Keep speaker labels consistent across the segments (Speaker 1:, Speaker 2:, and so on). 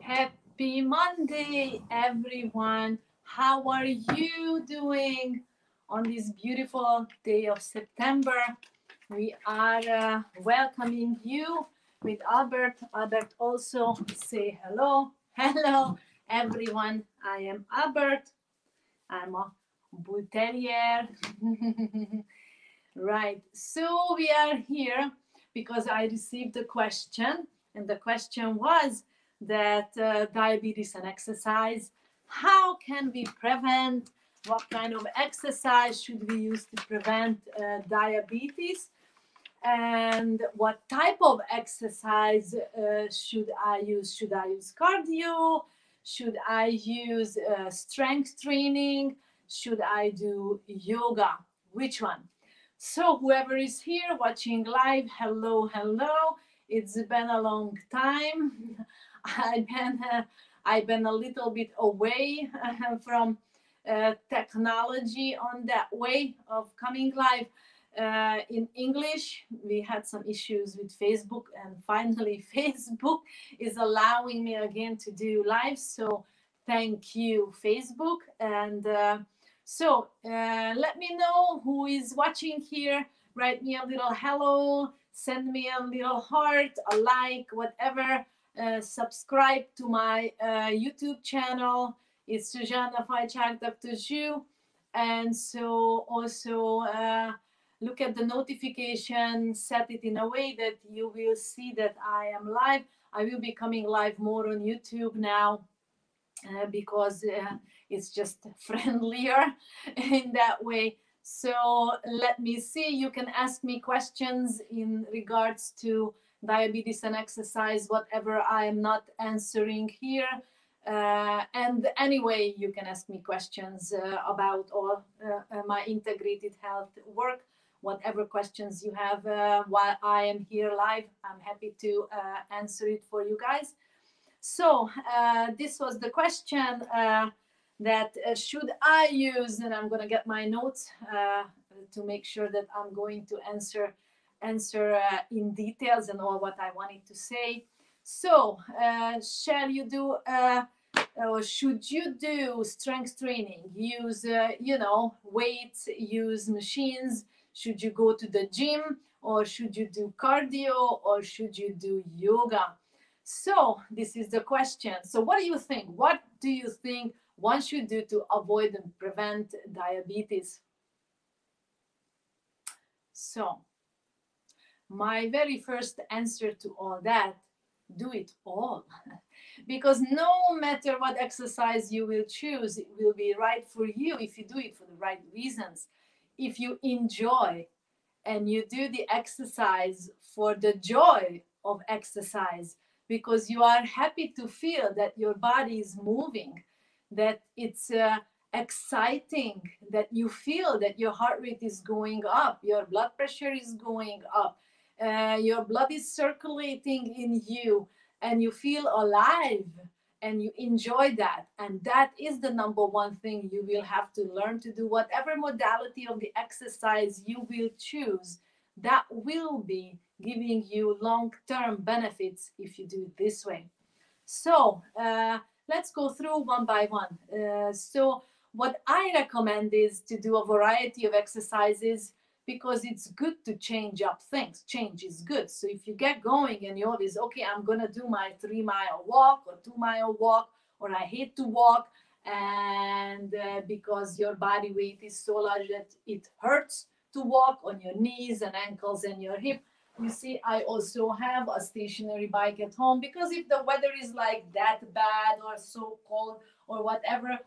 Speaker 1: Happy Monday, everyone. How are you doing on this beautiful day of September? We are welcoming you with Albert. Albert also say hello. Hello, everyone. I am Albert. I'm a bull terrier. Right. So we are here because I received a question, and the question was that diabetes and exercise. How can we prevent? What kind of exercise should we use to prevent diabetes? And what type of exercise should I use? Should I use cardio? Should I use strength training? Should I do yoga? Which one? So whoever is here watching live, hello, hello. It's been a long time. I've been a little bit away from technology on that way of coming live. In English, we had some issues with Facebook, and finally, Facebook is allowing me again to do live. So, thank you, Facebook. And let me know who is watching here. Write me a little hello, send me a little heart, a like, whatever. Subscribe to my YouTube channel. It's Suzanne Fajczak, drzsu. And so also look at the notification, set it in a way that you will see that I am live. I will be coming live more on YouTube now because it's just friendlier in that way. So let me see, you can ask me questions in regards to diabetes and exercise, whatever I am not answering here. And anyway, you can ask me questions about all my integrated health work. Whatever questions you have while I am here live, I'm happy to answer it for you guys. So this was the question that should I use, and I'm going to get my notes to make sure that I'm going to answer in details and all what I wanted to say. So shall you do or should you do strength training? Use weights, use machines. Should you go to the gym, or should you do cardio, or should you do yoga? So this is the question. So what do you think? What do you think one should do to avoid and prevent diabetes? So my very first answer to all that, do it all. Because no matter what exercise you will choose, it will be right for you if you do it for the right reasons. If you enjoy and you do the exercise for the joy of exercise, because you are happy to feel that your body is moving, that it's exciting, that you feel that your heart rate is going up, your blood pressure is going up, your blood is circulating in you, and you feel alive, and you enjoy that. And that is the number one thing you will have to learn to do. Whatever modality of the exercise you will choose, that will be giving you long-term benefits if you do it this way. So let's go through one by one. So what I recommend is to do a variety of exercises, because it's good to change up things. Change is good. So if you get going and you always, okay, I'm going to do my 3-mile walk or 2-mile walk, or I hate to walk, and because your body weight is so large that it hurts to walk on your knees and ankles and your hip. You see, I also have a stationary bike at home, because if the weather is like that bad or so cold or whatever,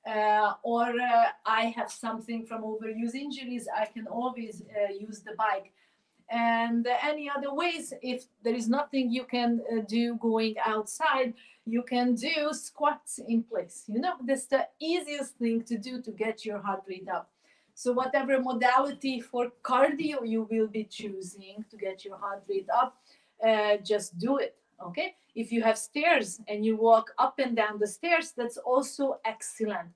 Speaker 1: I have something from overuse injuries, I can always use the bike. And any other ways, if there is nothing you can do going outside, you can do squats in place. You know, that's the easiest thing to do to get your heart rate up. So whatever modality for cardio you will be choosing to get your heart rate up, just do it. Okay, if you have stairs and you walk up and down the stairs, that's also excellent.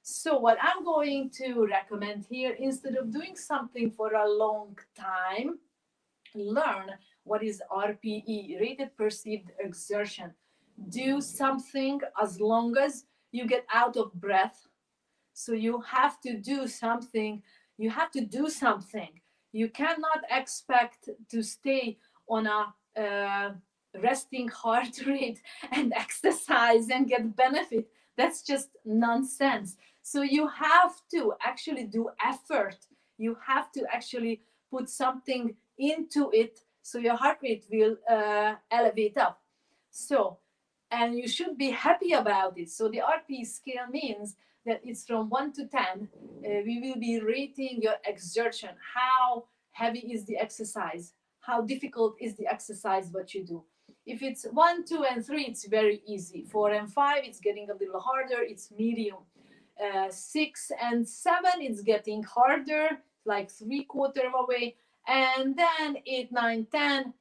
Speaker 1: So what I'm going to recommend here, instead of doing something for a long time, learn what is RPE, rated perceived exertion. do something as long as you get out of breath. So you have to do something. You have to do something. You cannot expect to stay on a resting heart rate and exercise and get benefit. That's just nonsense. So you have to actually do effort. You have to actually put something into it so your heart rate will elevate up. So, and you should be happy about it. So the RP scale means that it's from 1 to 10. We will be rating your exertion. How heavy is the exercise? How difficult is the exercise what you do? If it's 1, 2, and 3, it's very easy. 4 and 5, it's getting a little harder. It's medium. 6 and 7, it's getting harder, like 3/4 of a way. And then 8, 9, 10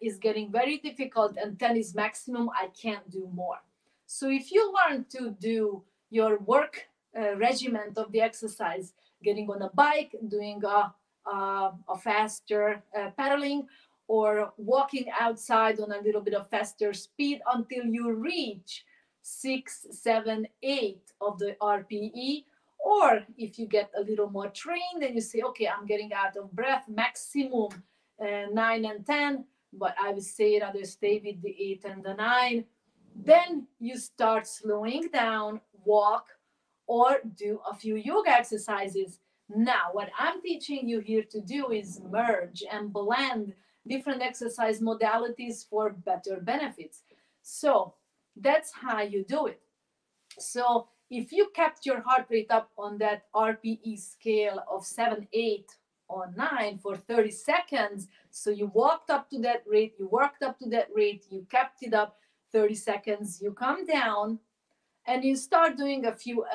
Speaker 1: is getting very difficult, and 10 is maximum. I can't do more. So if you learn to do your work regimen of the exercise, getting on a bike, doing a faster pedaling, or walking outside on a little bit of faster speed until you reach 6, 7, 8 of the RPE. Or if you get a little more trained and you say, okay, I'm getting out of breath, maximum 9 and 10, but I would say rather stay with the 8 and the 9. Then you start slowing down, walk, or do a few yoga exercises. Now, what I'm teaching you here to do is merge and blend different exercise modalities for better benefits. So that's how you do it. So if you kept your heart rate up on that RPE scale of 7, 8, or 9 for 30 seconds, so you walked up to that rate, you worked up to that rate, you kept it up 30 seconds, you come down and you start doing a few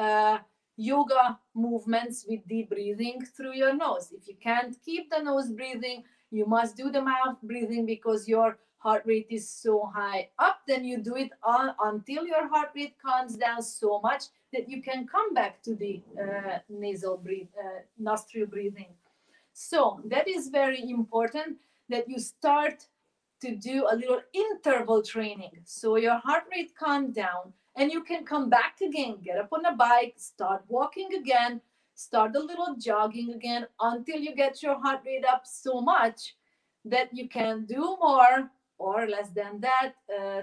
Speaker 1: yoga movements with deep breathing through your nose. If you can't keep the nose breathing, you must do the mouth breathing because your heart rate is so high up. Then you do it until your heart rate calms down so much that you can come back to the nostril breathing. So that is very important that you start to do a little interval training. So your heart rate calms down and you can come back again, get up on a bike, start walking again, start a little jogging again until you get your heart rate up so much that you can do more or less than that,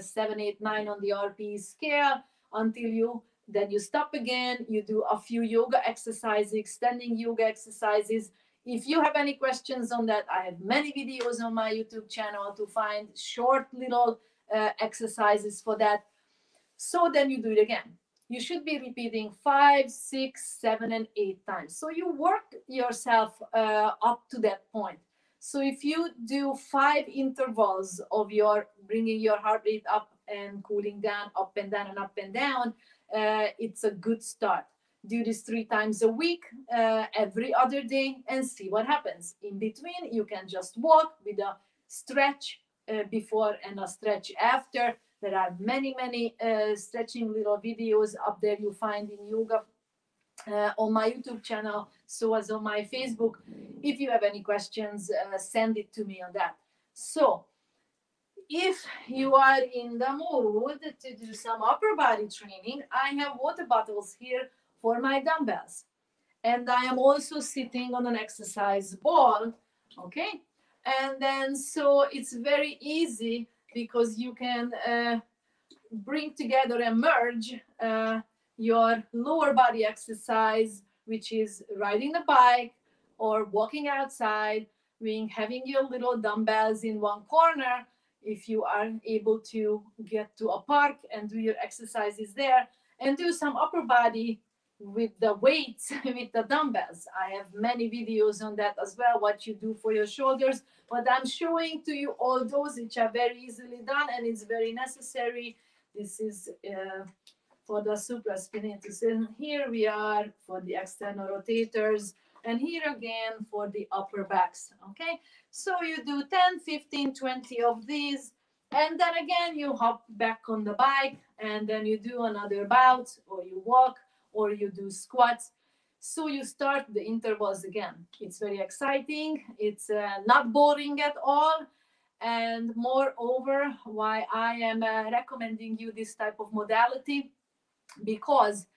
Speaker 1: 7, 8, 9 on the RPE scale until you stop again. You do a few yoga exercises, standing yoga exercises. If you have any questions on that, I have many videos on my YouTube channel to find short little exercises for that. So then you do it again. You should be repeating 5, 6, 7, and 8 times. So you work yourself up to that point. So if you do 5 intervals of your bringing your heart rate up and cooling down, up and down and up and down, it's a good start. Do this 3 times a week, every other day, and see what happens. In between, you can just walk with a stretch before and a stretch after. There are many stretching little videos up there you find in yoga on my YouTube channel, so as on my Facebook. If you have any questions, send it to me on that. So if you are in the mood to do some upper body training, I have water bottles here for my dumbbells. And I am also sitting on an exercise ball, okay? And then so it's very easy because you can bring together and merge your lower body exercise, which is riding the bike or walking outside, having your little dumbbells in one corner. If you are able to get to a park and do your exercises there, and do some upper body with the weights, with the dumbbells. I have many videos on that as well, what you do for your shoulders, but I'm showing to you all those which are very easily done and it's very necessary. This is for the supraspinatus, and here we are for the external rotators, and here again for the upper backs. Okay, so you do 10, 15, 20 of these, and then again you hop back on the bike, and then you do another bout, or you walk, or you do squats. So you start the intervals again. It's very exciting. It's not boring at all. And moreover, why I am recommending you this type of modality, because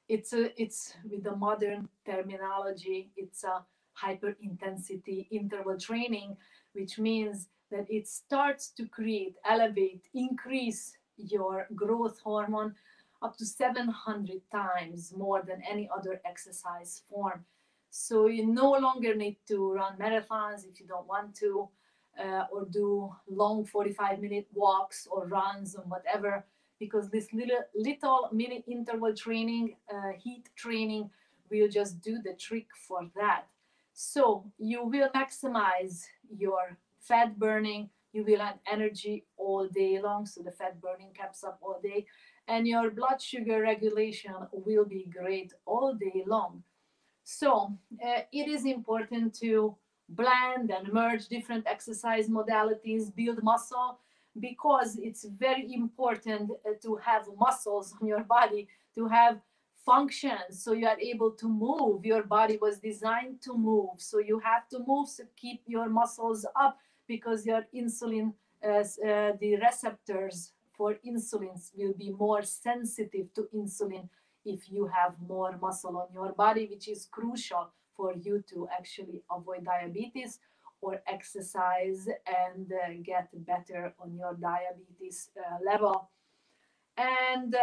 Speaker 1: it's with the modern terminology, it's a hyper intensity interval training, which means that it starts to create, elevate, increase your growth hormone up to 700 times more than any other exercise form. So you no longer need to run marathons if you don't want to, or do long 45-minute walks or runs or whatever, because this little mini interval training, heat training, will just do the trick for that. So you will maximize your fat burning, you will have energy all day long, so the fat burning keeps up all day, and your blood sugar regulation will be great all day long. So it is important to blend and merge different exercise modalities, build muscle, because it's very important to have muscles on your body, to have function, so you are able to move. Your body was designed to move, so you have to move to keep your muscles up, because your insulin, the receptors for insulin will be more sensitive to insulin if you have more muscle on your body, which is crucial for you to actually avoid diabetes or exercise and get better on your diabetes level. And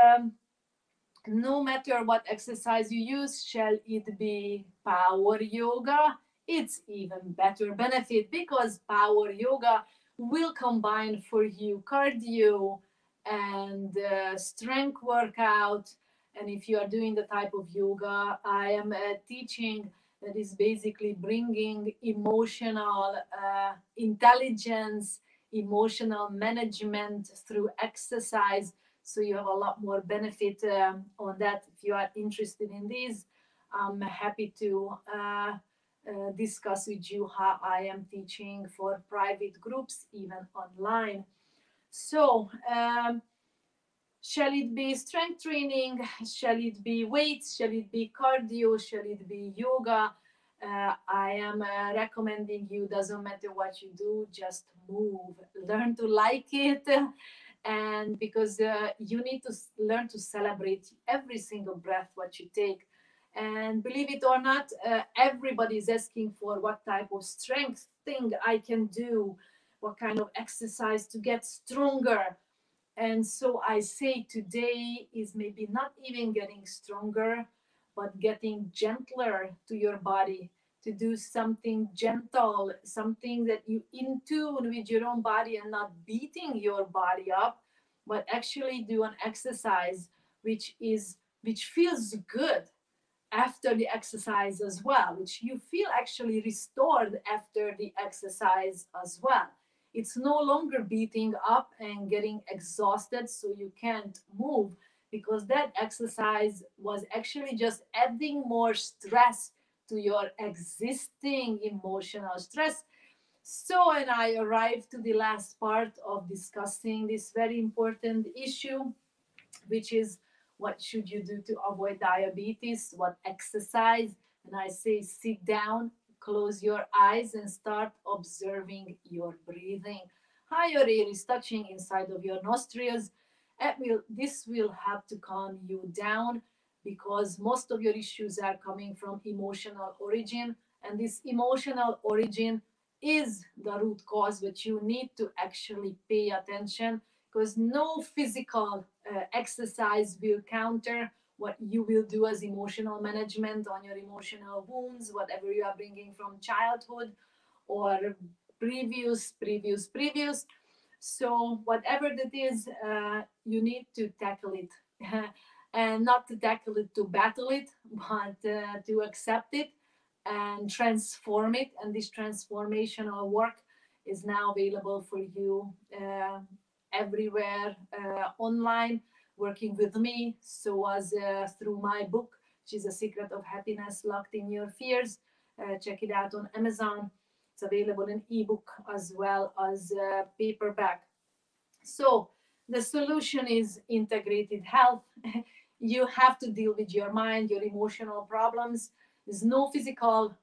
Speaker 1: no matter what exercise you use, shall it be power yoga, it's even better benefit, because power yoga will combine for you cardio and strength workout. And if you are doing the type of yoga I am teaching, that is basically bringing emotional intelligence, emotional management through exercise, so you have a lot more benefit on that. If you are interested in this, I'm happy to discuss with you how I am teaching for private groups, even online. So shall it be strength training, shall it be weights, shall it be cardio, shall it be yoga, I am recommending you, doesn't matter what you do, just move, learn to like it. And because you need to learn to celebrate every single breath what you take. And believe it or not, everybody is asking for what type of strength thing I can do, what kind of exercise to get stronger. And so I say today is maybe not even getting stronger, but getting gentler to your body, to do something gentle, something that you in tune with your own body, and not beating your body up, but actually do an exercise which feels good after the exercise as well, which you feel actually restored after the exercise as well. It's no longer beating up and getting exhausted so you can't move, because that exercise was actually just adding more stress to your existing emotional stress. So, and I arrived to the last part of discussing this very important issue, which is what should you do to avoid diabetes, what exercise. And I say sit down, close your eyes, and start observing your breathing, how your air is touching inside of your nostrils. This will help to calm you down, because most of your issues are coming from emotional origin, and this emotional origin is the root cause, which you need to actually pay attention, because no physical exercise will counter what you will do as emotional management on your emotional wounds, whatever you are bringing from childhood or previous. So whatever that is, you need to tackle it. And not to tackle it to battle it, but to accept it and transform it. And this transformational work is now available for you everywhere online, working with me. So as through my book, which is A Secret of Happiness Locked in Your Fears. Check it out on Amazon. It's available in ebook as well as paperback. So the solution is integrated health. You have to deal with your mind, your emotional problems. There's no physical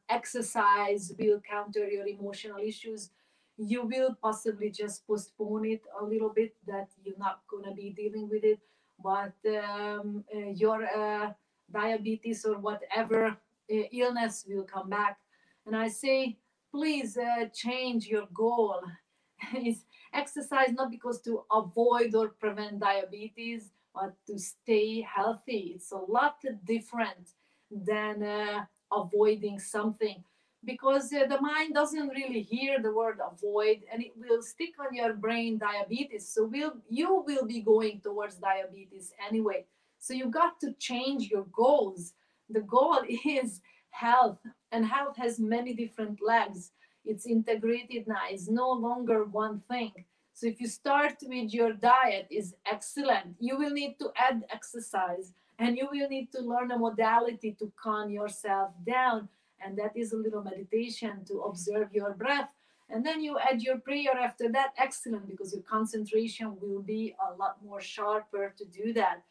Speaker 1: exercise will counter your emotional issues. you will possibly just postpone it a little bit, that you're not going to be dealing with it. But your diabetes or whatever illness will come back. And I say, please change your goal. Is exercise not because to avoid or prevent diabetes, but to stay healthy. It's a lot different than avoiding something, because the mind doesn't really hear the word avoid, and it will stick on your brain diabetes. So you will be going towards diabetes anyway. So you got to change your goals. The goal is health, and health has many different legs. It's integrated now. It's no longer one thing. So if you start with your diet is excellent, you will need to add exercise, and you will need to learn a modality to calm yourself down. And that is a little meditation to observe your breath. And then you add your prayer after that, excellent, because your concentration will be a lot more sharper to do that.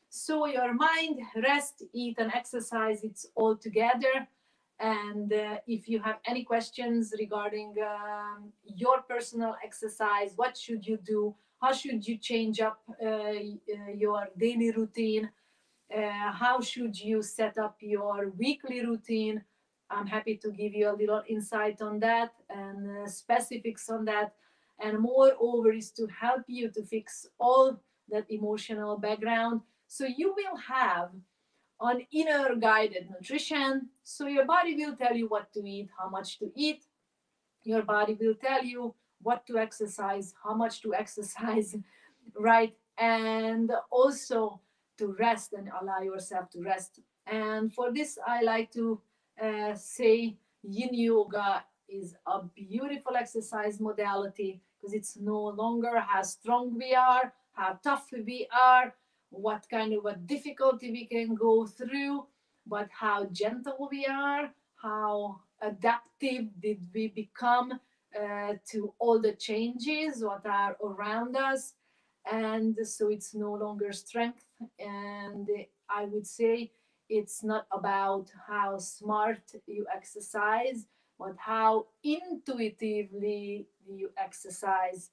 Speaker 1: So your mind, rest, eat, and exercise, it's all together. And if you have any questions regarding your personal exercise, what should you do? How should you change up your daily routine? How should you set up your weekly routine? I'm happy to give you a little insight on that and specifics on that. And moreover, is to help you to fix all that emotional background. So you will have on inner guided nutrition. So your body will tell you what to eat, how much to eat. Your body will tell you what to exercise, how much to exercise, right? And also to rest and allow yourself to rest. And for this, I like to say yin yoga is a beautiful exercise modality, because it's no longer how strong we are, how tough we are, what kind of a difficulty we can go through, but how gentle we are, how adaptive did we become to all the changes what are around us. And so it's no longer strength. And I would say it's not about how smart you exercise, but how intuitively you exercise.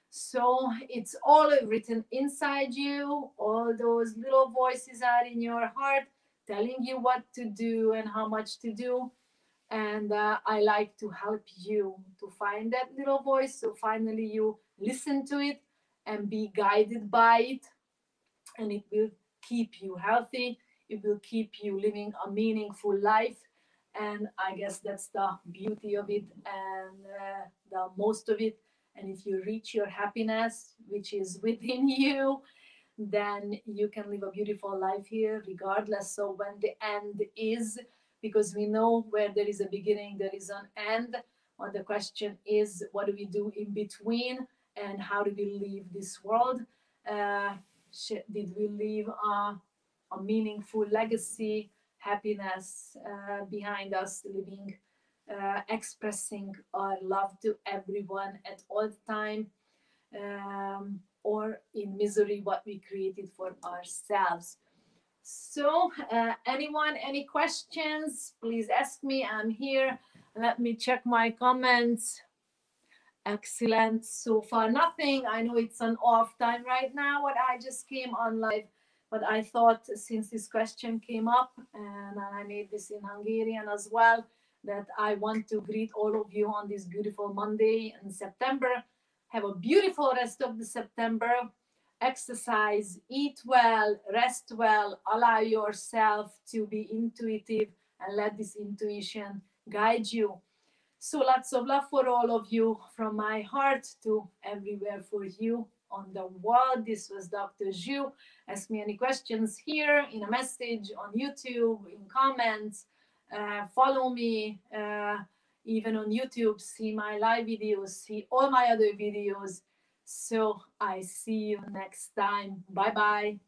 Speaker 1: So it's all written inside you. All those little voices are in your heart telling you what to do and how much to do. And I like to help you to find that little voice. So finally, you listen to it and be guided by it, and it will keep you healthy. It will keep you living a meaningful life. And I guess that's the beauty of it and the most of it. And if you reach your happiness, which is within you, then you can live a beautiful life here, regardless of when the end is, because we know where there is a beginning, there is an end. But the question is, what do we do in between, and how do we leave this world? Uh, did we leave a meaningful legacy, happiness behind us, living, expressing our love to everyone at all time? Or in misery, what we created for ourselves. So, anyone, any questions? Please ask me. I'm here. Let me check my comments. Excellent. So far, nothing. I know it's an off time right now, but I just came on live. But I thought, since this question came up, and I made this in Hungarian as well, that I want to greet all of you on this beautiful Monday in September. Have a beautiful rest of the September. Exercise, eat well, rest well, allow yourself to be intuitive, and let this intuition guide you. So lots of love for all of you from my heart to everywhere for you on the world. This was Dr. Zhu. Ask me any questions here in a message on YouTube, in comments. Follow me even on YouTube. See my live videos. See all my other videos. So I see you next time. Bye bye.